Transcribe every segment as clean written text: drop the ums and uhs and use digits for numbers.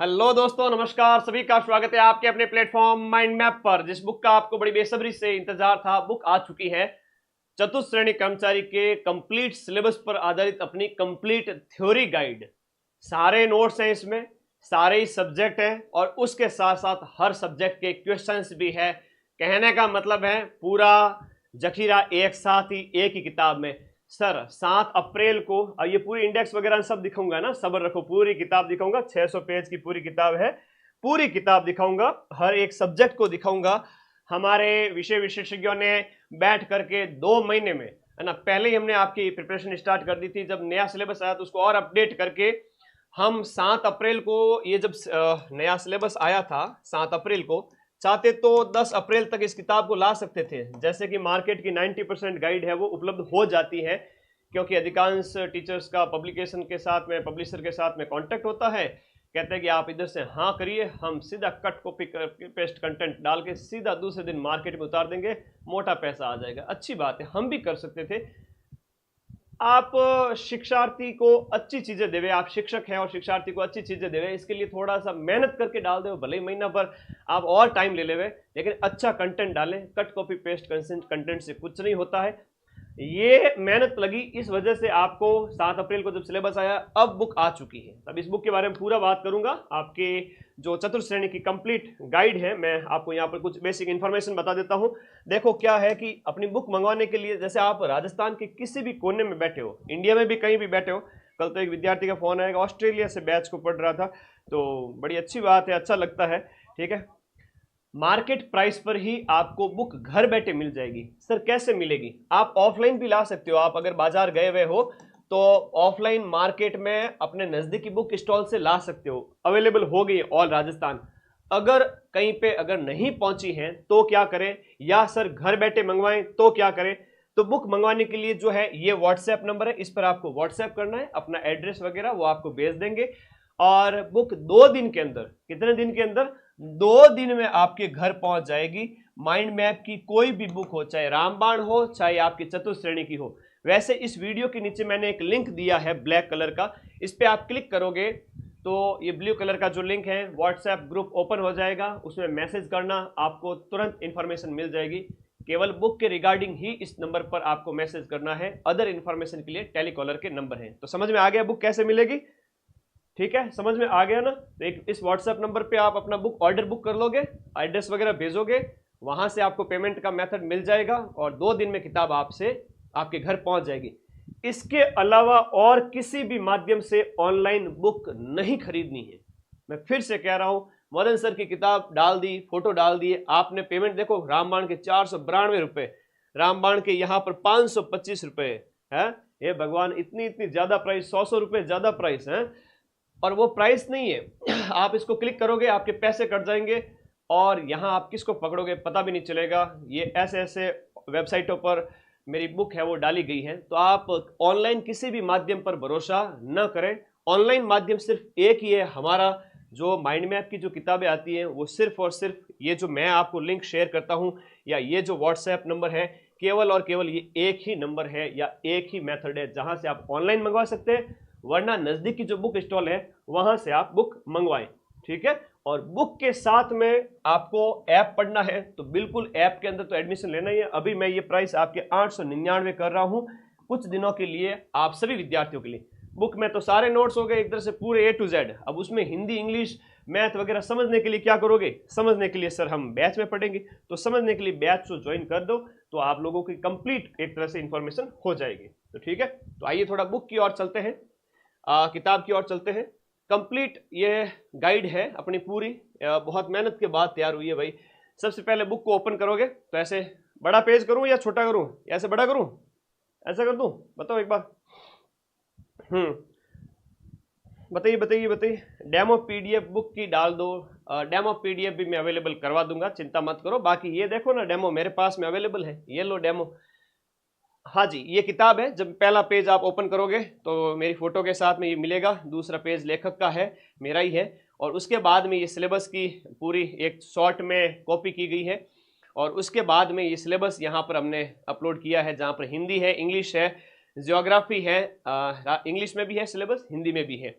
Hello दोस्तों, नमस्कार। सभी का स्वागत है आपके अपने प्लेटफॉर्म माइंड मैप पर। जिस बुक का आपको बड़ी बेसब्री से इंतजार था, बुक आ चुकी है। चतुर्थ श्रेणी कर्मचारी के कंप्लीट सिलेबस पर आधारित अपनी कंप्लीट थ्योरी गाइड। सारे नोट्स हैं इसमें, सारे ही सब्जेक्ट हैं और उसके साथ साथ हर सब्जेक्ट के क्वेश्चंस भी है। कहने का मतलब है पूरा जखीरा एक साथ ही एक ही किताब में। सर 7 अप्रैल को, अब ये पूरी इंडेक्स वगैरह सब दिखाऊंगा ना, सब्र रखो, पूरी किताब दिखाऊंगा। 600 पेज की पूरी किताब है, पूरी किताब दिखाऊंगा, हर एक सब्जेक्ट को दिखाऊंगा। हमारे विषय विशेषज्ञों ने बैठ करके 2 महीने में, है ना, पहले ही हमने आपकी प्रिपरेशन स्टार्ट कर दी थी। जब नया सिलेबस आया तो उसको और अपडेट करके हम 7 अप्रैल को, ये जब नया सिलेबस आया था 7 अप्रैल को, चाहते तो 10 अप्रैल तक इस किताब को ला सकते थे। जैसे कि मार्केट की 90% गाइड है वो उपलब्ध हो जाती है, क्योंकि अधिकांश टीचर्स का पब्लिकेशन के साथ में, पब्लिशर के साथ में कांटेक्ट होता है। कहते हैं कि आप इधर से हाँ करिए, हम सीधा कट कॉपी पेस्ट कंटेंट डाल के सीधा दूसरे दिन मार्केट में उतार देंगे, मोटा पैसा आ जाएगा। अच्छी बात है, हम भी कर सकते थे। आप शिक्षार्थी को अच्छी चीजें देवे, आप शिक्षक हैं और शिक्षार्थी को अच्छी चीजें देवे, इसके लिए थोड़ा सा मेहनत करके डाल दे, भले ही महीना भर आप और टाइम ले लेवे, लेकिन अच्छा कंटेंट डालें। कट कॉपी पेस्ट कंटेंट से कुछ नहीं होता है। ये मेहनत लगी, इस वजह से आपको 7 अप्रैल को जब सिलेबस आया, अब बुक आ चुकी है। अब इस बुक के बारे में पूरा बात करूंगा। आपके जो चतुर्थ श्रेणी की कंप्लीट गाइड है, मैं आपको यहाँ पर कुछ बेसिक इन्फॉर्मेशन बता देता हूँ। देखो क्या है कि अपनी बुक मंगवाने के लिए, जैसे आप राजस्थान के किसी भी कोने में बैठे हो, इंडिया में भी कहीं भी बैठे हो। कल तो एक विद्यार्थी का फोन आएगा, ऑस्ट्रेलिया से बैच को पढ़ रहा था, तो बड़ी अच्छी बात है, अच्छा लगता है। ठीक है, मार्केट प्राइस पर ही आपको बुक घर बैठे मिल जाएगी। सर कैसे मिलेगी? आप ऑफलाइन भी ला सकते हो। आप अगर बाजार गए हुए हो तो ऑफलाइन मार्केट में अपने नजदीकी बुक स्टॉल से ला सकते हो, अवेलेबल हो गई ऑल राजस्थान। अगर कहीं पे अगर नहीं पहुंची हैं तो क्या करें, या सर घर बैठे मंगवाएं तो क्या करें? तो बुक मंगवाने के लिए जो है ये व्हाट्सएप नंबर है, इस पर आपको व्हाट्सएप करना है, अपना एड्रेस वगैरह वो आपको भेज देंगे और बुक 2 दिन के अंदर, कितने दिन के अंदर? 2 दिन में आपके घर पहुंच जाएगी। माइंड मैप की कोई भी बुक हो, चाहे रामबाण हो, चाहे आपकी चतुर्थ श्रेणी की हो। वैसे इस वीडियो के नीचे मैंने एक लिंक दिया है ब्लैक कलर का, इस पे आप क्लिक करोगे तो ये ब्लू कलर का जो लिंक है, व्हाट्सएप ग्रुप ओपन हो जाएगा, उसमें मैसेज करना, आपको तुरंत इंफॉर्मेशन मिल जाएगी। केवल बुक के रिगार्डिंग ही इस नंबर पर आपको मैसेज करना है, अदर इंफॉर्मेशन के लिए टेलीकॉलर के नंबर हैं। तो समझ में आ गया बुक कैसे मिलेगी? ठीक है, समझ में आ गया ना? तो एक इस व्हाट्सएप नंबर पे आप अपना बुक ऑर्डर बुक कर लोगे, एड्रेस वगैरह भेजोगे, वहां से आपको पेमेंट का मेथड मिल जाएगा और 2 दिन में किताब आपसे आपके घर पहुंच जाएगी। इसके अलावा और किसी भी माध्यम से ऑनलाइन बुक नहीं खरीदनी है। मैं फिर से कह रहा हूं, मदन सर की किताब डाल दी, फोटो डाल दिए, आपने पेमेंट देखो, रामबाण के 492 रुपए, रामबाण के यहाँ पर 525 रुपए है। ये भगवान, इतनी इतनी ज्यादा प्राइस, 100 रुपए ज्यादा प्राइस है। और वो प्राइस नहीं है, आप इसको क्लिक करोगे आपके पैसे कट जाएंगे और यहाँ आप किसको पकड़ोगे पता भी नहीं चलेगा। ये ऐसे ऐसे वेबसाइटों पर मेरी बुक है वो डाली गई है। तो आप ऑनलाइन किसी भी माध्यम पर भरोसा न करें। ऑनलाइन माध्यम सिर्फ एक ही है, हमारा जो माइंड मैप की जो किताबें आती हैं वो सिर्फ और सिर्फ ये जो मैं आपको लिंक शेयर करता हूँ, या ये जो व्हाट्सएप नंबर है, केवल और केवल ये एक ही नंबर है या एक ही मेथड है जहां से आप ऑनलाइन मंगवा सकते हैं, वरना नजदीक की जो बुक स्टॉल है वहां से आप बुक मंगवाएं। ठीक है, और बुक के साथ में आपको ऐप पढ़ना है तो बिल्कुल ऐप के अंदर तो एडमिशन लेना ही है। अभी मैं ये प्राइस आपके 899 कर रहा हूं कुछ दिनों के लिए, आप सभी विद्यार्थियों के लिए। बुक में तो सारे नोट्स हो गए एक तरह से पूरे A to Z। अब उसमें हिंदी, इंग्लिश, मैथ वगैरह समझने के लिए क्या करोगे? समझने के लिए सर हम बैच में पढ़ेंगे, तो समझने के लिए बैच को ज्वाइन कर दो, तो आप लोगों की कंप्लीट एक तरह से इंफॉर्मेशन हो जाएगी। तो ठीक है, तो आइए थोड़ा बुक की ओर चलते हैं, किताब की ओर चलते हैं। कंप्लीट ये गाइड है अपनी पूरी, बहुत मेहनत के बाद तैयार हुई है भाई। सबसे पहले बुक को ओपन करोगे तो ऐसे बड़ा पेज करूं या छोटा करूं, ऐसे बड़ा करूं, ऐसा कर दूं? बताओ एक बार। बताइए बताइए बताइए। डेमो पीडीएफ बुक की डाल दो, डेमो पीडीएफ भी मैं अवेलेबल करवा दूंगा, चिंता मत करो। बाकी ये देखो ना, डेमो मेरे पास में अवेलेबल है, ये लो डेमो। हाँ जी, ये किताब है। जब पहला पेज आप ओपन करोगे तो मेरी फोटो के साथ में ये मिलेगा, दूसरा पेज लेखक का है, मेरा ही है, और उसके बाद में ये सिलेबस की पूरी एक शॉर्ट में कॉपी की गई है, और उसके बाद में ये सिलेबस यहाँ पर हमने अपलोड किया है, जहाँ पर हिंदी है, इंग्लिश है, ज्योग्राफी है, इंग्लिश में भी है सिलेबस, हिंदी में भी है।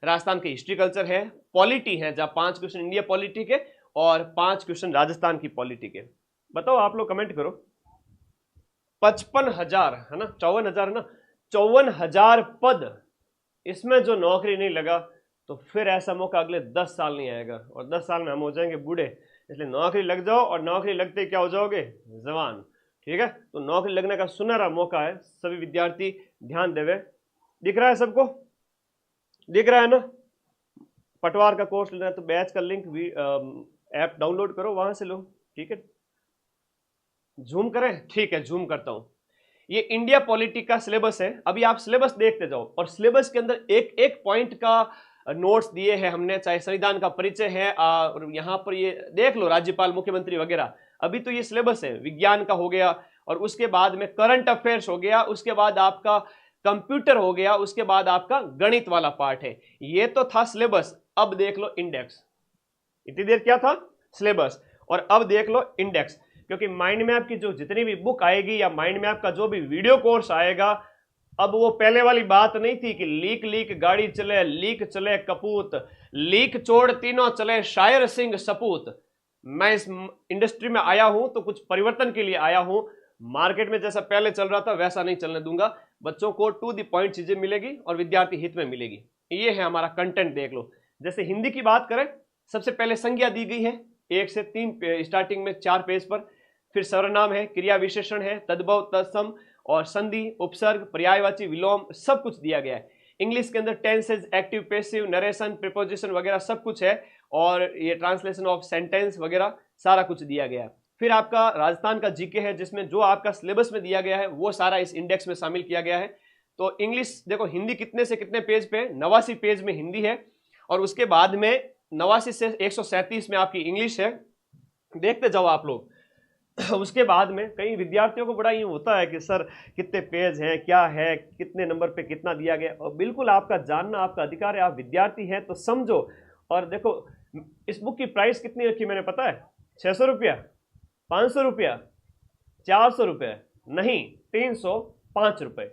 राजस्थान की हिस्ट्री कल्चर है, पॉलिटी है जहां 5 क्वेश्चन इंडिया पॉलिटी के और 5 क्वेश्चन राजस्थान की पॉलिटी के। बताओ आप लोग कमेंट करो। 55,000 है ना, 54,000 है ना, 54,000 पद, इसमें जो नौकरी नहीं लगा तो फिर ऐसा मौका अगले 10 साल नहीं आएगा और 10 साल में हम हो जाएंगे बूढ़े। इसलिए नौकरी लग जाओ और नौकरी लगते ही क्या हो जाओगे, जवान। ठीक है, तो नौकरी लगने का सुनहरा मौका है, सभी विद्यार्थी ध्यान देवे। दिख रहा है सबको, दिख रहा है ना? पटवार का कोर्स लेना है तो बैच का लिंक भी ऐप डाउनलोड करो, वहां से लो। ठीक है, जूम करें? ठीक है, जूम करता हूं। ये इंडिया पॉलिटी का सिलेबस है, अभी आप सिलेबस देखते जाओ और सिलेबस के अंदर एक एक पॉइंट का नोट्स दिए हैं हमने, चाहे संविधान का परिचय है और यहाँ पर ये देख लो राज्यपाल, मुख्यमंत्री वगैरह। अभी तो ये सिलेबस है, विज्ञान का हो गया और उसके बाद में करंट अफेयर्स हो गया, उसके बाद आपका कंप्यूटर हो गया, उसके बाद आपका गणित वाला पार्ट है। ये तो था सिलेबस, अब देख लो इंडेक्स। इतनी देर क्या था, सिलेबस, और अब देख लो इंडेक्स। क्योंकि माइंड मैप की जो जितनी भी बुक आएगी या माइंड मैप का जो भी वीडियो कोर्स आएगा, अब वो पहले वाली बात नहीं थी कि लीक लीक गाड़ी चले, लीक चले कपूत, लीक चोड़ तीनों चले शायर सिंह सपूत। मैं इस इंडस्ट्री में आया हूं तो कुछ परिवर्तन के लिए आया हूं। मार्केट में जैसा पहले चल रहा था वैसा नहीं चलने दूंगा। बच्चों को टू द पॉइंट चीजें मिलेगी और विद्यार्थी हित में मिलेगी। ये है हमारा कंटेंट, देख लो। जैसे हिंदी की बात करें, सबसे पहले संज्ञा दी गई है 1 से 3 स्टार्टिंग में 4 पेज पर, फिर सर्वनाम है, क्रिया विशेषण है, तद्भव तत्सम और संधि, उपसर्ग, पर्यायवाची, विलोम, सब कुछ दिया गया है। इंग्लिश के अंदर tenses, active, passive, narration, preposition वगैरह सब कुछ है और ये ट्रांसलेशन ऑफ सेंटेंस वगैरह सारा कुछ दिया गया है। फिर आपका राजस्थान का जीके है, जिसमें जो आपका सिलेबस में दिया गया है वो सारा इस इंडेक्स में शामिल किया गया है। तो इंग्लिश देखो, हिंदी कितने से कितने पेज पे, 89 पेज में हिंदी है और उसके बाद में 89 से 137 में आपकी इंग्लिश है। देखते जाओ आप लोग। उसके बाद में कई विद्यार्थियों को बड़ा ये होता है कि सर कितने पेज हैं, क्या है, कितने नंबर पे कितना दिया गया, और बिल्कुल आपका जानना आपका अधिकार है। आप विद्यार्थी हैं तो समझो। और देखो, इस बुक की प्राइस कितनी रखी मैंने पता है? 600 रुपया, 500 रुपया, 400 रुपये, नहीं 305 रुपये।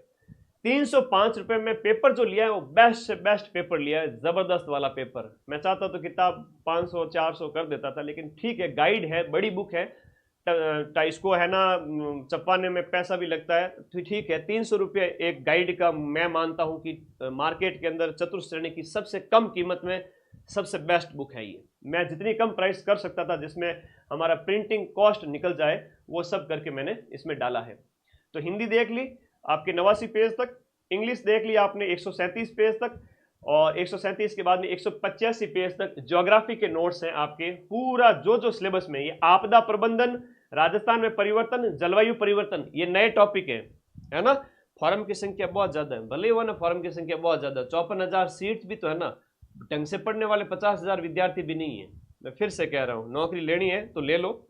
305 रुपये में पेपर जो लिया है वो बेस्ट से बेस्ट पेपर लिया है, जबरदस्त वाला पेपर। मैं चाहता तो किताब 500 400 कर देता था, लेकिन ठीक है, गाइड है, बड़ी बुक है, इसको है ना छपवाने में पैसा भी लगता है तो ठीक है। 300 रुपये एक गाइड का मैं मानता हूं कि मार्केट के अंदर चतुर्थ श्रेणी की सबसे कम कीमत में सबसे बेस्ट बुक है ये। मैं जितनी कम प्राइस कर सकता था, जिसमें हमारा प्रिंटिंग कॉस्ट निकल जाए, वो सब करके मैंने इसमें डाला है। तो हिंदी देख ली आपके 89 पेज तक, इंग्लिश देख ली आपने 137 पेज तक, और 137 के बाद में 185 पेज तक ज्योग्राफी के नोट्स हैं आपके। पूरा जो जो सिलेबस में, ये आपदा प्रबंधन, राजस्थान में परिवर्तन, जलवायु परिवर्तन, ये नए टॉपिक है ना। फॉर्म की संख्या बहुत ज्यादा है, भले ही वो ना फॉर्म की संख्या बहुत ज्यादा, 54,000 सीट भी तो है ना, ढंग से पढ़ने वाले 50,000 विद्यार्थी भी नहीं है। मैं फिर से कह रहा हूँ, नौकरी लेनी है तो ले लो।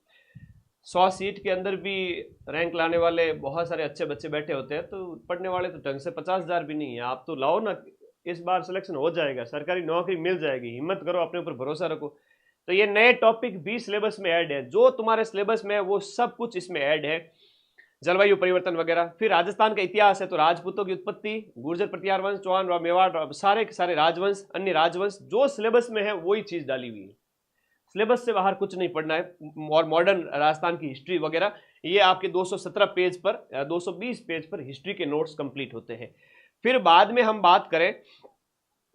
100 सीट के अंदर भी रैंक लाने वाले बहुत सारे अच्छे बच्चे बैठे होते हैं, तो पढ़ने वाले तो ढंग से 50,000 भी नहीं है। आप तो लाओ ना, इस बार सिलेक्शन हो जाएगा, सरकारी नौकरी मिल जाएगी, हिम्मत करो, अपने ऊपर भरोसा रखो। तो ये नए टॉपिक भी सिलेबस में ऐड है, जो तुम्हारे सिलेबस में है वो सब कुछ इसमें ऐड है, जलवायु परिवर्तन वगैरह। फिर राजस्थान का इतिहास है, तो राजपूतों की उत्पत्ति, गुर्जर प्रतिहार वंश, चौहान, मेवाड़, सारे के सारे राजवंश, अन्य राजवंश, जो सिलेबस में है वही चीज डाली हुई है। सिलेबस से बाहर कुछ नहीं पढ़ना है। और मॉडर्न राजस्थान की हिस्ट्री वगैरह, ये आपके 217 पेज पर, 220 पेज पर हिस्ट्री के नोट्स कंप्लीट होते हैं। फिर बाद में हम बात करें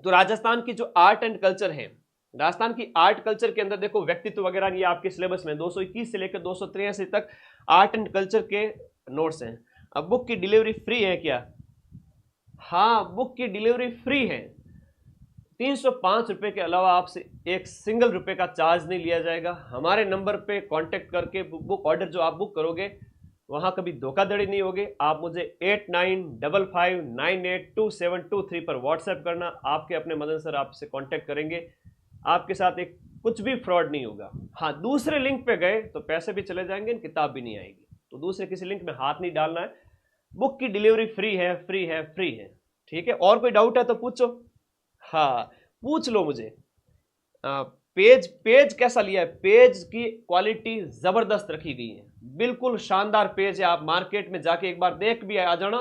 तो राजस्थान की जो आर्ट एंड कल्चर है, राजस्थान की आर्ट कल्चर के अंदर देखो व्यक्तित्व वगैरह, ये आपके सिलेबस में 221 से लेकर 283 तक आर्ट एंड कल्चर के नोट्स हैं। अब बुक की डिलीवरी फ्री है क्या? हाँ, बुक की डिलीवरी फ्री है। 305 रुपए के अलावा आपसे एक सिंगल रुपए का चार्ज नहीं लिया जाएगा। हमारे नंबर पे कांटेक्ट करके बुक ऑर्डर जो आप बुक करोगे, वहां कभी धोखाधड़ी नहीं होगी। आप मुझे 8955982723 पर व्हाट्सएप करना, आपके अपने मदन सर आपसे कांटेक्ट करेंगे, आपके साथ एक कुछ भी फ्रॉड नहीं होगा। हाँ, दूसरे लिंक पे गए तो पैसे भी चले जाएंगे, किताब भी नहीं आएगी, तो दूसरे किसी लिंक में हाथ नहीं डालना है। बुक की डिलीवरी फ्री है, फ्री है, फ्री है। ठीक है, और कोई डाउट है तो पूछो। हाँ, पूछ लो मुझे। पेज कैसा लिया है? पेज की क्वालिटी जबरदस्त रखी गई है, बिल्कुल शानदार पेज है। आप मार्केट में जाके एक बार देख भी आ जाना,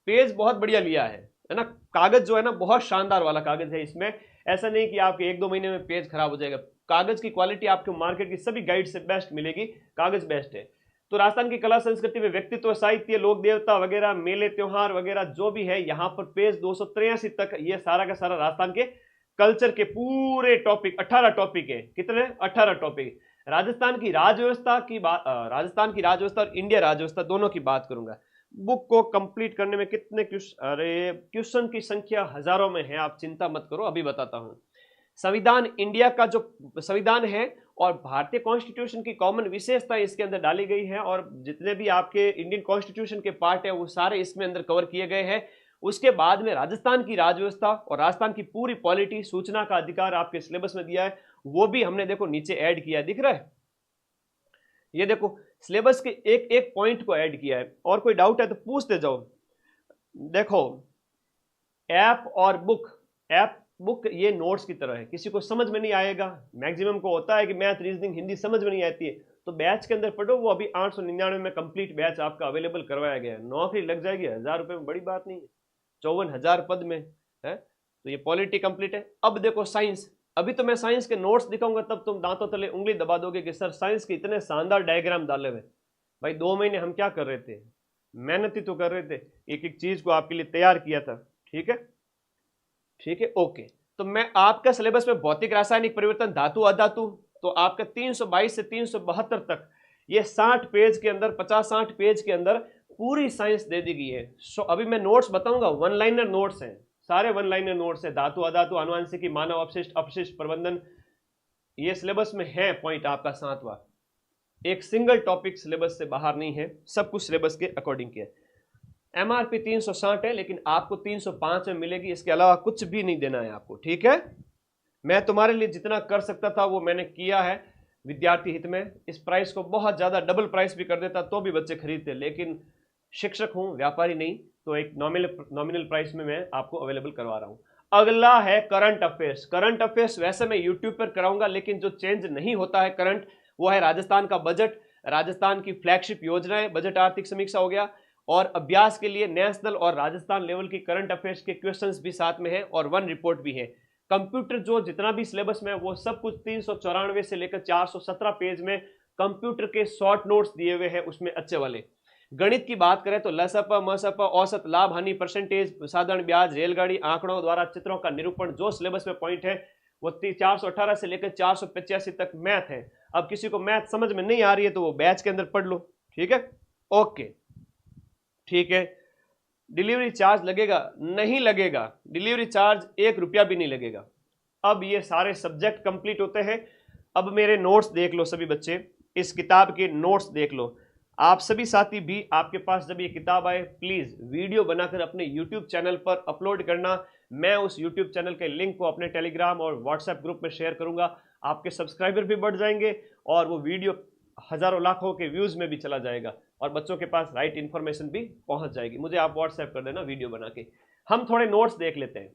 पेज बहुत बढ़िया लिया है ना। कागज जो है ना, बहुत शानदार वाला कागज है। इसमें ऐसा नहीं कि आपके 1-2 महीने में पेज खराब हो जाएगा। कागज की क्वालिटी आपको मार्केट की सभी गाइड से बेस्ट मिलेगी, कागज बेस्ट है। तो राजस्थान की कला संस्कृति में व्यक्तित्व, साहित्य, लोक देवता वगैरह, मेले त्योहार वगैरह जो भी है, यहाँ पर पेज 283 तक ये सारा का सारा राजस्थान के कल्चर के पूरे टॉपिक 18 टॉपिक है। कितने? 18 टॉपिक। राजस्थान की राजव्यवस्था की बात, राजस्थान की राजव्यवस्था और इंडिया राजव्यवस्था दोनों की बात करूंगा। बुक को कंप्लीट करने में कितने क्वेश्चन की संख्या हजारों में है, आप चिंता मत करो, अभी बताता हूं। संविधान इंडिया का जो संविधान है और भारतीय कॉन्स्टिट्यूशन की कॉमन विशेषता इसके अंदर डाली गई है, और जितने भी आपके इंडियन कॉन्स्टिट्यूशन के पार्ट है वो सारे इसमें अंदर कवर किए गए हैं। उसके बाद में राजस्थान की राजव्यवस्था और राजस्थान की पूरी पॉलिटी, सूचना का अधिकार आपके सिलेबस में दिया है, वो भी हमने देखो नीचे ऐड किया, दिख रहा है? ये देखो सिलेबस के एक एक पॉइंट को ऐड किया है। और कोई डाउट है तो पूछते जाओ। देखो ऐप और बुक, ऐप बुक ये नोट्स की तरह है, किसी को समझ में नहीं आएगा, मैक्सिमम को होता है कि मैथ, रीजनिंग, हिंदी समझ में नहीं आती है, तो बैच के अंदर पढ़ो। वो अभी 899 में कंप्लीट बैच आपका अवेलेबल करवाया गया है, नौकरी लग जाएगी 1000 रुपये में, बड़ी बात नहीं है, 54,000 पद में है। तो ये पॉलिटी कंप्लीट है। अब देखो साइंस, अभी तो मैं साइंस के नोट्स दिखाऊंगा तब तुम दांतों तले उंगली दबा दोगे कि सर साइंस के इतने शानदार डायग्राम डाले हुए। भाई 2 महीने हम क्या कर रहे थे, मेहनत ही तो कर रहे थे, एक एक चीज को आपके लिए तैयार किया था। ठीक है, ठीक है, ओके। तो मैं आपका सिलेबस में भौतिक, रासायनिक परिवर्तन, धातु अधातु, तो आपका 322 से 372 तक ये 60 पेज के अंदर, 50-60 पेज के अंदर पूरी साइंस दे दी गई है। अभी मैं नोट्स बताऊंगा, वन लाइनर नोट्स हैं, सारे वन लाइनर नोट्स है। धातु अधातु, आनुवंशिकी, मानव अपशिष्ट, अपशिष्ट प्रबंधन, ये सिलेबस में है पॉइंट आपका 7वां। एक सिंगल टॉपिक सिलेबस से बाहर नहीं है, सब कुछ सिलेबस के अकॉर्डिंग किया। एमआरपी 360 है, लेकिन आपको 305 में मिलेगी, इसके अलावा कुछ भी नहीं देना है आपको। ठीक है, मैं तुम्हारे लिए जितना कर सकता था वो मैंने किया है विद्यार्थी हित में। इस प्राइस को बहुत ज्यादा डबल प्राइस भी कर देता तो भी बच्चे खरीदते, लेकिन शिक्षक हूं, व्यापारी नहीं, तो एक नॉमिनल प्राइस में मैं आपको अवेलेबल करवा रहा हूं। अगला है करंट अफेयर्स। करंट अफेयर्स वैसे मैं यूट्यूब पर कराऊंगा, लेकिन जो चेंज नहीं होता है करंट, वो है राजस्थान का बजट, राजस्थान की फ्लैगशिप योजनाएं, बजट आर्थिक समीक्षा हो गया, और अभ्यास के लिए नेशनल और राजस्थान लेवल की करंट अफेयर्स के क्वेश्चंस भी साथ में है, और 1 रिपोर्ट भी है। कंप्यूटर जो जितना भी सिलेबस में है वो सब कुछ 394 से लेकर 417 पेज में कंप्यूटर के शॉर्ट नोट्स दिए हुए हैं, उसमें अच्छे वाले। गणित की बात करें तो लसप, मसप, औसत, लाभ हानि, परसेंटेज, साधारण ब्याज, रेलगाड़ी, आंकड़ों द्वारा चित्रों का निरूपण, जो सिलेबस में पॉइंट है वो 418 से लेकर 485 तक मैथ है। अब किसी को मैथ समझ में नहीं आ रही है तो वो बैच के अंदर पढ़ लो। ठीक है, ओके, ठीक है। डिलीवरी चार्ज लगेगा? नहीं लगेगा, डिलीवरी चार्ज 1 रुपया भी नहीं लगेगा। अब ये सारे सब्जेक्ट कंप्लीट होते हैं। अब मेरे नोट्स देख लो सभी बच्चे, इस किताब के नोट्स देख लो। आप सभी साथी भी, आपके पास जब ये किताब आए प्लीज वीडियो बनाकर अपने यूट्यूब चैनल पर अपलोड करना। मैं उस यूट्यूब चैनल के लिंक को अपने टेलीग्राम और व्हाट्सएप ग्रुप में शेयर करूंगा। आपके सब्सक्राइबर भी बढ़ जाएंगे और वो वीडियो हजारों लाखों के व्यूज में भी चला जाएगा और बच्चों के पास राइट इन्फॉर्मेशन भी पहुंच जाएगी। मुझे आप व्हाट्सएप कर देना वीडियो बना के। हम थोड़े नोट्स देख लेते हैं।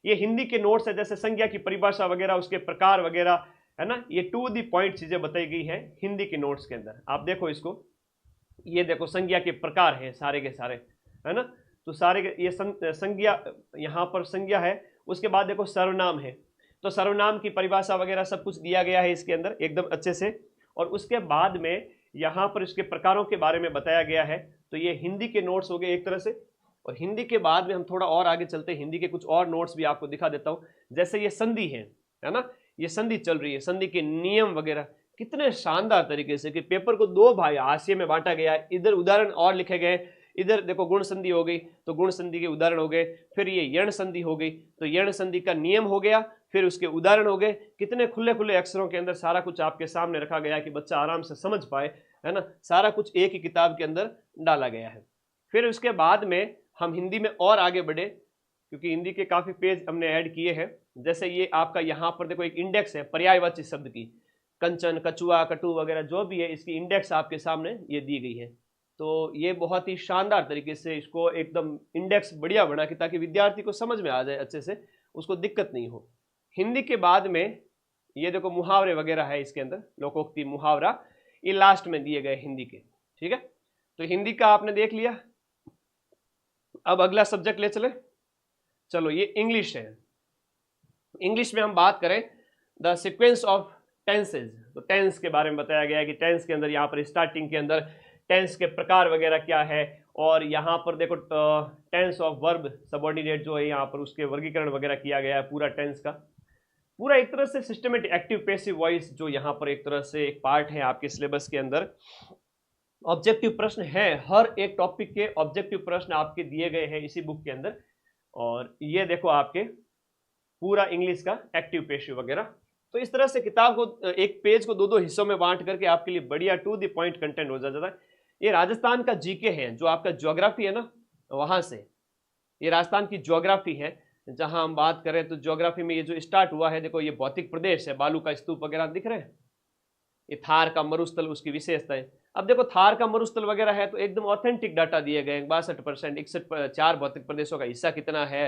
ये हिंदी के नोट्स है, जैसे संज्ञा की परिभाषा वगैरह, उसके प्रकार वगैरह, है ना। ये टू द पॉइंट चीजें बताई गई है हिंदी के नोट्स के अंदर। आप देखो इसको, ये देखो संज्ञा के प्रकार हैं सारे के सारे, है ना। तो सारे के ये संज्ञा, यहाँ पर संज्ञा है। उसके बाद देखो सर्वनाम है, तो सर्वनाम की परिभाषा वगैरह सब कुछ दिया गया है इसके अंदर एकदम अच्छे से। और उसके बाद में यहाँ पर इसके प्रकारों के बारे में बताया गया है। तो ये हिंदी के नोट्स हो गए एक तरह से। और हिंदी के बाद में हम थोड़ा और आगे चलते हैं, हिंदी के कुछ और नोट्स भी आपको दिखा देता हूँ। जैसे ये संधि है ना, ये संधि चल रही है, संधि के नियम वगैरह कितने शानदार तरीके से कि पेपर को 2 भाग हाशिए में बांटा गया है। इधर उदाहरण और लिखे गए, इधर देखो गुण संधि हो गई तो गुण संधि के उदाहरण हो गए, फिर ये यण संधि हो गई तो यण संधि का नियम हो गया, फिर उसके उदाहरण हो गए। कितने खुले खुले अक्षरों के अंदर सारा कुछ आपके सामने रखा गया है कि बच्चा आराम से समझ पाए, है ना। सारा कुछ एक ही किताब के अंदर डाला गया है। फिर उसके बाद में हम हिंदी में और आगे बढ़े, क्योंकि हिंदी के काफी पेज हमने ऐड किए हैं। जैसे ये आपका यहाँ पर देखो एक इंडेक्स है पर्यायवाची शब्द की, कंचन, कछुआ, कटु वगैरह जो भी है, इसकी इंडेक्स आपके सामने ये दी गई है। तो ये बहुत ही शानदार तरीके से इसको एकदम इंडेक्स बढ़िया बना के, ताकि विद्यार्थी को समझ में आ जाए अच्छे से, उसको दिक्कत नहीं हो। हिंदी के बाद में ये देखो मुहावरे वगैरह है इसके अंदर, लोकोक्ति, मुहावरा, ये लास्ट में दिए गए हिंदी के। ठीक है, तो हिंदी का आपने देख लिया। अब अगला सब्जेक्ट ले चले, चलो ये इंग्लिश है। इंग्लिश में हम बात करें द सिक्वेंस ऑफ टेंसेज, तो टेंस के बारे में बताया गया है कि टेंस के अंदर यहाँ पर स्टार्टिंग के अंदर टेंस के प्रकार वगैरह क्या है, और यहाँ पर देखो टेंस ऑफ वर्ब सबऑर्डिनेट जो है यहाँ पर उसके वर्गीकरण वगैरह किया गया है पूरा टेंस का, पूरा एक तरह से सिस्टमेटिक एक्टिव पैसिव वॉइस जो यहाँ पर एक तरह से एक पार्ट है आपके सिलेबस के अंदर। ऑब्जेक्टिव प्रश्न है, हर एक टॉपिक के ऑब्जेक्टिव प्रश्न आपके दिए गए हैं इसी बुक के अंदर, और ये देखो आपके पूरा इंग्लिश का एक्टिव पैसिव वगैरह। तो इस तरह से किताब को एक पेज को दो दो हिस्सों में बांट करके आपके लिए बढ़िया टू द पॉइंट कंटेंट हो जाता है। ये राजस्थान का जीके है, जो आपका ज्योग्राफी है ना, वहां से ये राजस्थान की ज्योग्राफी है। जहां हम बात करें तो ज्योग्राफी में ये जो स्टार्ट हुआ है, देखो ये भौतिक प्रदेश है, बालू का स्तूप वगैरह दिख रहे हैं, ये थार का मरुस्थल उसकी विशेषताएं। अब देखो थार का मरुस्थल वगैरह है तो एकदम ऑथेंटिक डाटा दिए गए, 62%, 61, भौतिक प्रदेशों का हिस्सा कितना है।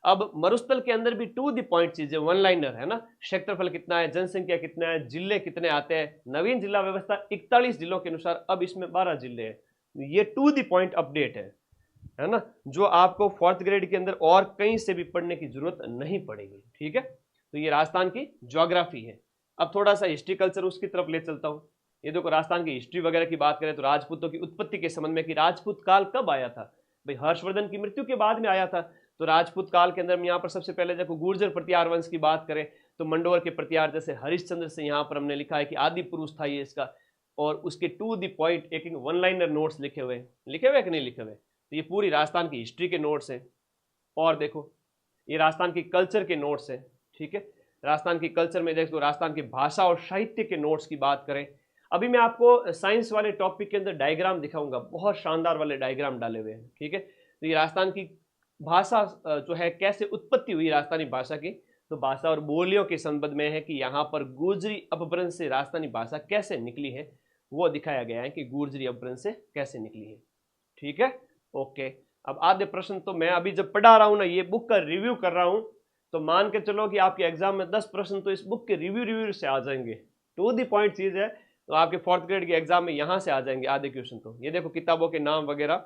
अब मरुस्थल के अंदर भी टू द पॉइंट चीजें, वन लाइनर है ना, क्षेत्रफल कितना है, जनसंख्या कितना है, जिले कितने आते हैं, नवीन जिला व्यवस्था 41 जिलों के अनुसार, अब इसमें 12 जिले हैं। ये टू द पॉइंट अपडेट है ना, जो आपको 4th ग्रेड के अंदर और कहीं से भी पढ़ने की जरूरत नहीं पड़ेगी। ठीक है, तो ये राजस्थान की ज्योग्राफी है। अब थोड़ा सा हिस्ट्री कल्चर उसकी तरफ ले चलता हूँ। ये देखो राजस्थान की हिस्ट्री वगैरह की बात करें तो राजपूतों की उत्पत्ति के संबंध में कि राजपूत काल कब आया था, भाई हर्षवर्धन की मृत्यु के बाद में आया था। तो राजपूत काल के अंदर यहाँ पर सबसे पहले देखो गुर्जर प्रतिहार वंश की बात करें तो मंडोर के प्रतिहार जैसे हरिश्चंद्र से यहाँ पर हमने लिखा है कि आदि पुरुष था ये इसका, और उसके टू द पॉइंट एक वन लाइनर नोट्स लिखे हुए कि नहीं लिखे हुए। तो ये पूरी राजस्थान की हिस्ट्री के नोट्स हैं। और देखो ये राजस्थान की कल्चर के नोट्स हैं। ठीक है, राजस्थान की कल्चर में देखो राजस्थान की भाषा और साहित्य के नोट्स की बात करें। अभी मैं आपको साइंस वाले टॉपिक के अंदर डायग्राम दिखाऊंगा, बहुत शानदार वाले डायग्राम डाले हुए हैं। ठीक है, तो ये राजस्थान की भाषा जो है कैसे उत्पत्ति हुई राजस्थानी भाषा की, तो भाषा और बोलियों के संबंध में है कि यहाँ पर गुर्जरी अपभ्रंश से राजस्थानी भाषा कैसे निकली है, वो दिखाया गया है कि गुर्जरी अपभ्रंश से कैसे निकली है। ठीक है, ओके। अब आधे प्रश्न तो मैं अभी जब पढ़ा रहा हूँ ना, ये बुक का रिव्यू कर रहा हूँ, तो मान के चलो कि आपके एग्जाम में 10 प्रश्न तो इस बुक के रिव्यू से आ जाएंगे। टू द पॉइंट चीज है, तो आपके 4th ग्रेड के एग्जाम में यहाँ से आ जाएंगे आधे क्वेश्चन। तो ये देखो किताबों के नाम वगैरह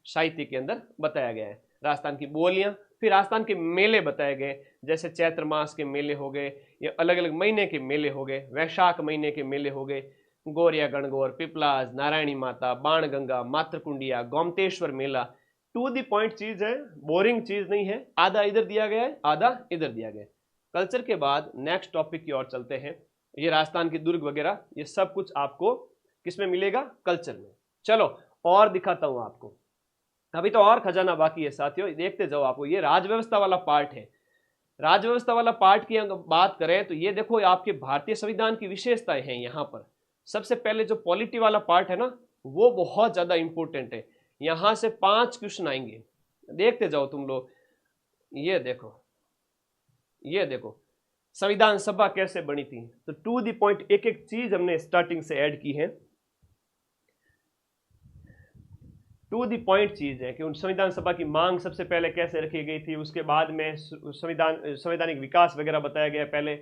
साहित्य के अंदर बताया गया है, राजस्थान की बोलियां, फिर राजस्थान के मेले बताए गए, जैसे चैत्र मास के मेले हो गए, या अलग अलग महीने के मेले हो गए, वैशाख महीने के मेले हो गए, गोरिया गणगौर, पिपलाज, नारायणी माता, बाणगंगा, मातृकुंडिया, गोमतेश्वर मेला। टू द पॉइंट चीज है, बोरिंग चीज नहीं है, आधा इधर दिया गया है आधा इधर दिया गया है। कल्चर के बाद नेक्स्ट टॉपिक की ओर चलते हैं। ये राजस्थान की दुर्ग वगैरह ये सब कुछ आपको किसमें मिलेगा, कल्चर में। चलो और दिखाता हूं आपको, अभी तो और खजाना बाकी है साथियों, देखते जाओ। आपको ये राजव्यवस्था वाला पार्ट है। राजव्यवस्था वाला पार्ट की अगर बात करें तो ये देखो आपके भारतीय संविधान की विशेषताएं हैं। यहाँ पर सबसे पहले जो पॉलिटी वाला पार्ट है ना, वो बहुत ज्यादा इंपॉर्टेंट है। यहां से 5 क्वेश्चन आएंगे, देखते जाओ तुम लोग। ये देखो, ये देखो संविधान सभा कैसे बनी थी, तो टू द पॉइंट एक एक चीज हमने स्टार्टिंग से ऐड की है। टू द पॉइंट चीज है कि उन संविधान सभा की मांग सबसे पहले कैसे रखी गई थी, उसके बाद में संवैधानिक विकास वगैरह बताया गया, पहले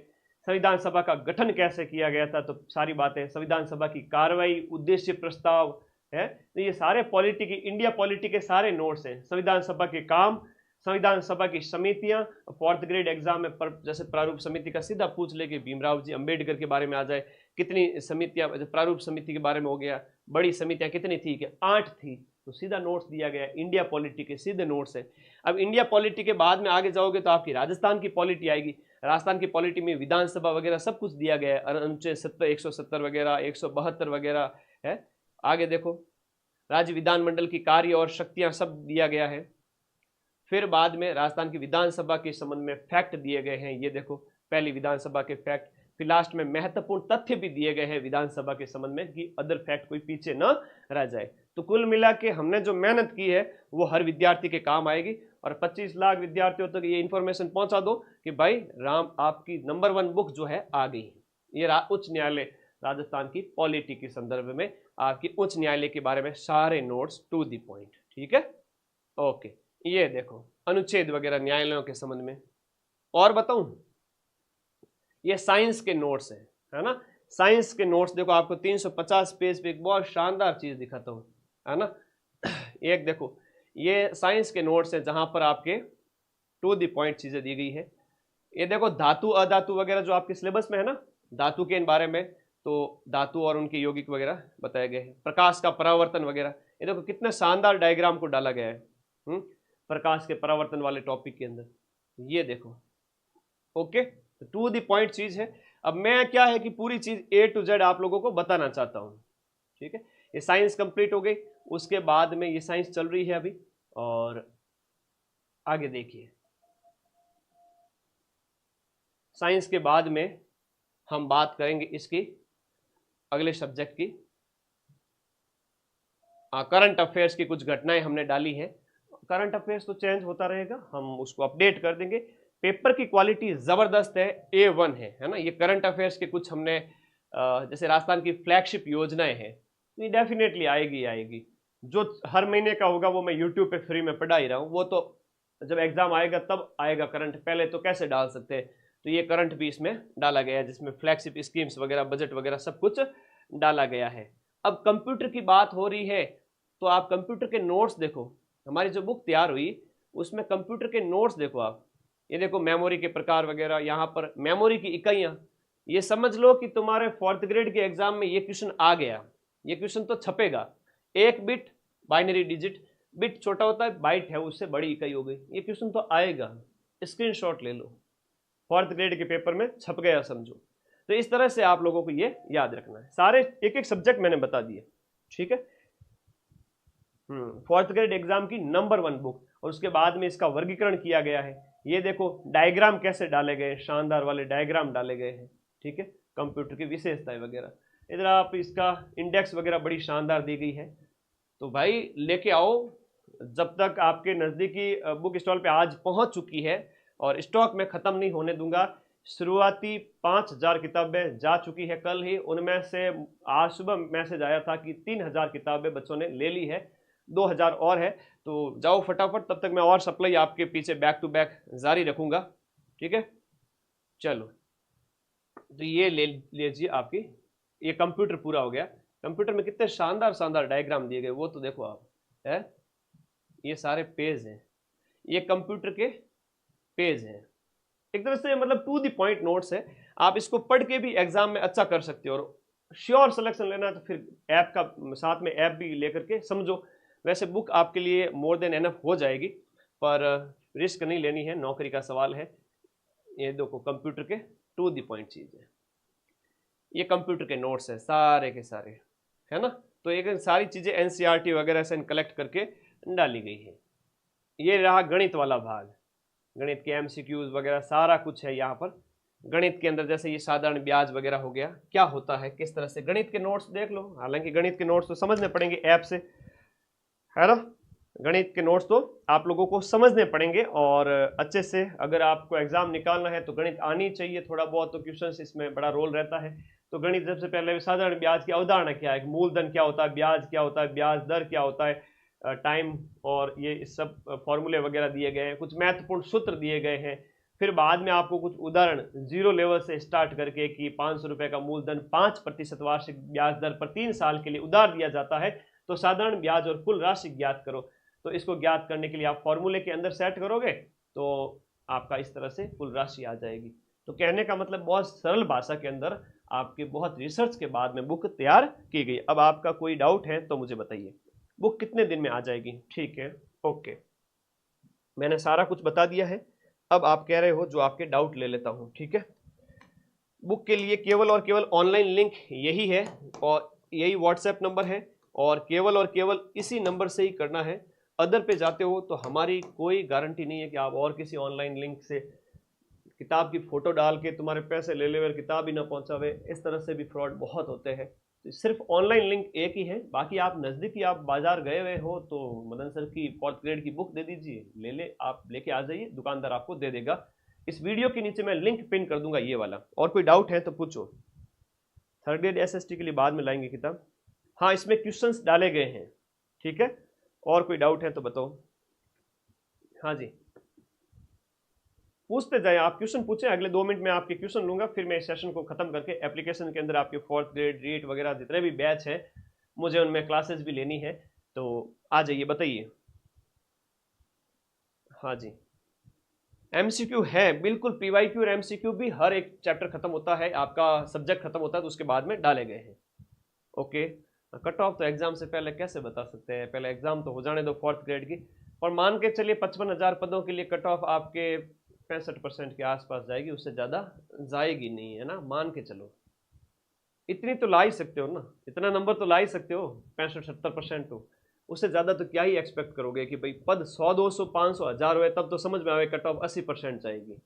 संविधान सभा का गठन कैसे किया गया था, तो सारी बातें, संविधान सभा की कार्रवाई, उद्देश्य, प्रस्ताव है। तो ये सारे पॉलिटी की, इंडिया पॉलिटी के सारे नोट्स हैं। संविधान सभा के काम, संविधान सभा की समितियां, 4th ग्रेड एग्जाम में जैसे प्रारूप समिति का सीधा पूछ ले कि भीमराव जी अंबेडकर के बारे में आ जाए, कितनी समितियां, प्रारूप समिति के बारे में हो गया, बड़ी समितियां कितनी थी, कि 8 थी, तो सीधा नोट्स दिया गया। इंडिया पॉलिटी के सीधे नोट्स है। अब इंडिया पॉलिटी के बाद में आगे जाओगे तो आपकी राजस्थान की पॉलिटी आएगी। राजस्थान की पॉलिटी में विधानसभा वगैरह सब कुछ दिया गया है, अनुच्छेद 170 वगैरह, 172 वगैरह है। आगे देखो राज्य विधानमंडल की कार्य और शक्तियां सब दिया गया है। फिर बाद में राजस्थान की विधानसभा के संबंध में फैक्ट दिए गए हैं, ये देखो पहली विधानसभा के फैक्ट। फिर लास्ट में महत्वपूर्ण तथ्य भी दिए गए हैं विधानसभा के संबंध में कि अदर फैक्ट कोई पीछे न रह जाए। तो कुल मिला के हमने जो मेहनत की है वो हर विद्यार्थी के काम आएगी, और 25 लाख विद्यार्थियों तक ये इन्फॉर्मेशन पहुंचा दो कि भाई राम आपकी नंबर 1 बुक जो है आ गई है। ये उच्च न्यायालय राजस्थान की पॉलिटी के संदर्भ में आपकी उच्च न्यायालय के बारे में सारे नोट्स टू द पॉइंट। ठीक है, ओके। ये देखो अनुच्छेद वगैरह न्यायालयों के संबंध में। और बताऊं, ये साइंस के नोट्स है ना। साइंस के नोट्स देखो आपको 350 पेज पे एक बहुत शानदार चीज दिखाता हूं, है ना। एक देखो ये साइंस के नोट्स है जहां पर आपके टू द पॉइंट चीजें दी गई है। ये देखो धातु अधातु वगैरह जो आपके सिलेबस में है ना, धातु के इन बारे में, तो धातु और उनके यौगिक वगैरह बताए गए हैं, प्रकाश का परावर्तन वगैरह। ये देखो कितने शानदार डायग्राम को डाला गया है प्रकाश के परावर्तन वाले टॉपिक के अंदर, ये देखो। ओके, टू द पॉइंट चीज है। अब मैं क्या है कि पूरी चीज A to Z आप लोगों को बताना चाहता हूं, ठीक है। ये साइंस कंप्लीट हो गई, उसके बाद में ये साइंस चल रही है अभी, और आगे देखिए साइंस के बाद में हम बात करेंगे इसकी अगले सब्जेक्ट की। करंट अफेयर्स की कुछ घटनाएं हमने डाली हैं। करंट अफेयर्स तो चेंज होता रहेगा, हम उसको अपडेट कर देंगे। पेपर की क्वालिटी जबरदस्त है, A1 है ना। ये करंट अफेयर्स के कुछ हमने जैसे राजस्थान की फ्लैगशिप योजनाएं हैं, ये डेफिनेटली आएगी। जो हर महीने का होगा वो मैं यूट्यूब पे फ्री में पढ़ा ही रहा हूँ, वो तो जब एग्जाम आएगा तब आएगा करंट, पहले तो कैसे डाल सकते हैं। तो ये करंट भी इसमें डाला गया है, जिसमें फ्लैगशिप स्कीम्स वगैरह, बजट वगैरह सब कुछ डाला गया है। अब कंप्यूटर की बात हो रही है, तो आप कंप्यूटर के नोट्स देखो। हमारी जो बुक तैयार हुई उसमें कंप्यूटर के नोट्स देखो आप। ये देखो मेमोरी के प्रकार वगैरह, यहाँ पर मेमोरी की इकाइयाँ। ये समझ लो कि तुम्हारे 4th ग्रेड के एग्जाम में ये क्वेश्चन आ गया, ये क्वेश्चन तो छपेगा। 1 बिट बाइनरी डिजिट, बिट छोटा होता है, बाइट है उससे बड़ी इकाई हो गई, ये क्वेश्चन तो आएगा, स्क्रीनशॉट ले लो, 4th ग्रेड के पेपर में छप गया समझो। तो इस तरह से आप लोगों को ये याद रखना है। सारे एक सब्जेक्ट मैंने बता दिए, ठीक है। 4th ग्रेड एग्जाम की नंबर 1 बुक, और उसके बाद में इसका वर्गीकरण किया गया है। ये देखो डायग्राम कैसे डाले गए, शानदार वाले डायग्राम डाले गए हैं, ठीक है। कंप्यूटर की विशेषताएं वगैरह, इधर आप इसका इंडेक्स वगैरह बड़ी शानदार दी गई है। तो भाई लेके आओ, जब तक आपके नज़दीकी बुक स्टॉल पे आज पहुंच चुकी है, और स्टॉक में ख़त्म नहीं होने दूंगा। शुरुआती 5000 किताबें जा चुकी है कल ही, उनमें से आज सुबह मैसेज आया था कि 3000 किताबें बच्चों ने ले ली है, 2000 और है। तो जाओ फटाफट, तब तक मैं और सप्लाई आपके पीछे बैक टू बैक जारी रखूंगा, ठीक है। चलो, तो ये ले लीजिए आपकी, ये कंप्यूटर पूरा हो गया। कंप्यूटर में कितने शानदार शानदार डायग्राम दिए गए, वो तो देखो आप, है ये सारे पेज हैं, ये कंप्यूटर के पेज हैं। एक तरह से मतलब टू द पॉइंट नोट्स है, आप इसको पढ़ के भी एग्जाम में अच्छा कर सकते हो। और श्योर सिलेक्शन लेना है तो फिर ऐप का साथ में ऐप भी लेकर के समझो। वैसे बुक आपके लिए मोर देन एनफ हो जाएगी, पर रिस्क नहीं लेनी है, नौकरी का सवाल है। ये देखो कंप्यूटर के टू द पॉइंट चीज है, ये कंप्यूटर के नोट्स है सारे के सारे, है ना। तो एक सारी चीजें एनसीईआरटी वगैरह से कलेक्ट करके डाली गई है। ये रहा गणित वाला भाग, गणित के एमसीक्यूज वगैरह सारा कुछ है यहाँ पर। गणित के अंदर जैसे ये साधारण ब्याज वगैरह हो गया, क्या होता है, किस तरह से, गणित के नोट्स देख लो। हालांकि गणित के नोट्स तो समझने पड़ेंगे ऐप से, है ना। गणित के नोट्स तो आप लोगों को समझने पड़ेंगे, और अच्छे से अगर आपको एग्जाम निकालना है तो गणित आनी चाहिए थोड़ा बहुत, तो क्वेश्चंस इसमें बड़ा रोल रहता है। तो गणित सबसे पहले साधारण ब्याज की अवधारणा क्या है, मूलधन क्या होता है, ब्याज क्या होता है, ब्याज दर क्या होता है, टाइम, और ये सब फॉर्मूले वगैरह दिए गए हैं, कुछ महत्वपूर्ण सूत्र दिए गए हैं। फिर बाद में आपको कुछ उदाहरण 0 लेवल से स्टार्ट करके कि 500 रुपये का मूलधन 5% वार्षिक ब्याज दर पर 3 साल के लिए उधार दिया जाता है, तो साधारण ब्याज और कुल राशि ज्ञात करो। तो इसको ज्ञात करने के लिए आप फॉर्मूले के अंदर सेट करोगे तो आपका इस तरह से कुल राशि आ जाएगी। तो कहने का मतलब बहुत सरल भाषा के अंदर आपके बहुत रिसर्च के बाद में बुक तैयार की गई। अब आपका कोई डाउट है तो मुझे बताइए, बुक कितने दिन में आ जाएगी? ठीक है, ओके, मैंने सारा कुछ बता दिया है। अब आप कह रहे हो जो आपके डाउट ले लेता हूं, ठीक है। बुक के लिए केवल और केवल ऑनलाइन लिंक यही है, और यही व्हाट्सएप नंबर है, और केवल इसी नंबर से ही करना है। अदर पे जाते हो तो हमारी कोई गारंटी नहीं है कि आप और किसी ऑनलाइन लिंक से किताब की फोटो डाल के तुम्हारे पैसे ले ले और किताब ही ना पहुंचावे, इस तरह से भी फ्रॉड बहुत होते हैं। तो सिर्फ ऑनलाइन लिंक एक ही है। बाकी आप नज़दीकी आप बाजार गए हुए हो तो मदन सर की 4th ग्रेड की बुक दे दीजिए, आप लेके आ जाइए, दुकानदार आपको दे देगा। इस वीडियो के नीचे मैं लिंक पिन कर दूंगा ये वाला। और कोई डाउट है तो पूछो। 3rd ग्रेड SST के लिए बाद में लाएंगे किताब। हाँ, इसमें क्वेश्चंस डाले गए हैं, ठीक है। और कोई डाउट है तो बताओ। हाँ जी, पूछते जाए, आप क्वेश्चन पूछें, अगले 2 मिनट में आपके क्वेश्चन लूंगा, फिर मैं इस सेशन को खत्म करके एप्लीकेशन के अंदर आपके 4th ग्रेड रीट वगैरह जितने भी बैच है मुझे उनमें क्लासेस भी लेनी है, तो आ जाइए, बताइए। हाँ जी, एमसीक्यू है बिल्कुल, पीवाईक्यू और एमसीक्यू भी हर एक चैप्टर खत्म होता है, आपका सब्जेक्ट खत्म होता है तो उसके बाद में डाले गए हैं। ओके, कट ऑफ तो एग्जाम से पहले कैसे बता सकते हैं, पहले एग्जाम तो हो जाने दो 4th ग्रेड की। और मान के चलिए 55,000 पदों के लिए कट ऑफ आपके 65% के आसपास जाएगी, उससे ज़्यादा जाएगी नहीं, है ना, मान के चलो। इतनी तो ला ही सकते हो ना, इतना नंबर तो ला ही सकते हो, 65-70% तो। उससे ज़्यादा तो क्या ही एक्सपेक्ट करोगे कि भाई पद 100, 200, 500, 1000 हुए तब तो समझ में आए कट ऑफ 80% जाएगी।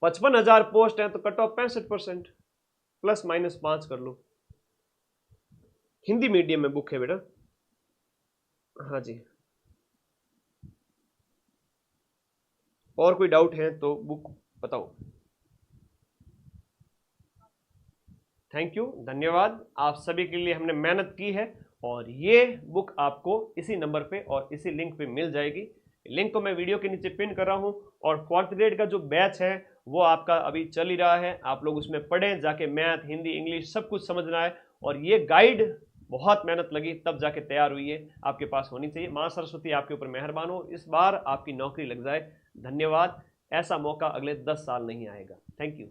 55,000 पोस्ट है तो कट ऑफ 65%, ±5 कर लो। हिंदी मीडियम में बुक है बेटा। हाँ जी, और कोई डाउट है तो बुक बताओ। थैंक यू, धन्यवाद, आप सभी के लिए हमने मेहनत की है। और ये बुक आपको इसी नंबर पे और इसी लिंक पे मिल जाएगी। लिंक को मैं वीडियो के नीचे पिन कर रहा हूँ। और 4th ग्रेड का जो बैच है वो आपका अभी चल ही रहा है, आप लोग उसमें पढ़ें जाके, मैथ, हिंदी, इंग्लिश सब कुछ समझना है। और ये गाइड बहुत मेहनत लगी तब जाके तैयार हुई है, आपके पास होनी चाहिए। माँ सरस्वती आपके ऊपर मेहरबान हो, इस बार आपकी नौकरी लग जाए। धन्यवाद, ऐसा मौका अगले 10 साल नहीं आएगा। Thank you.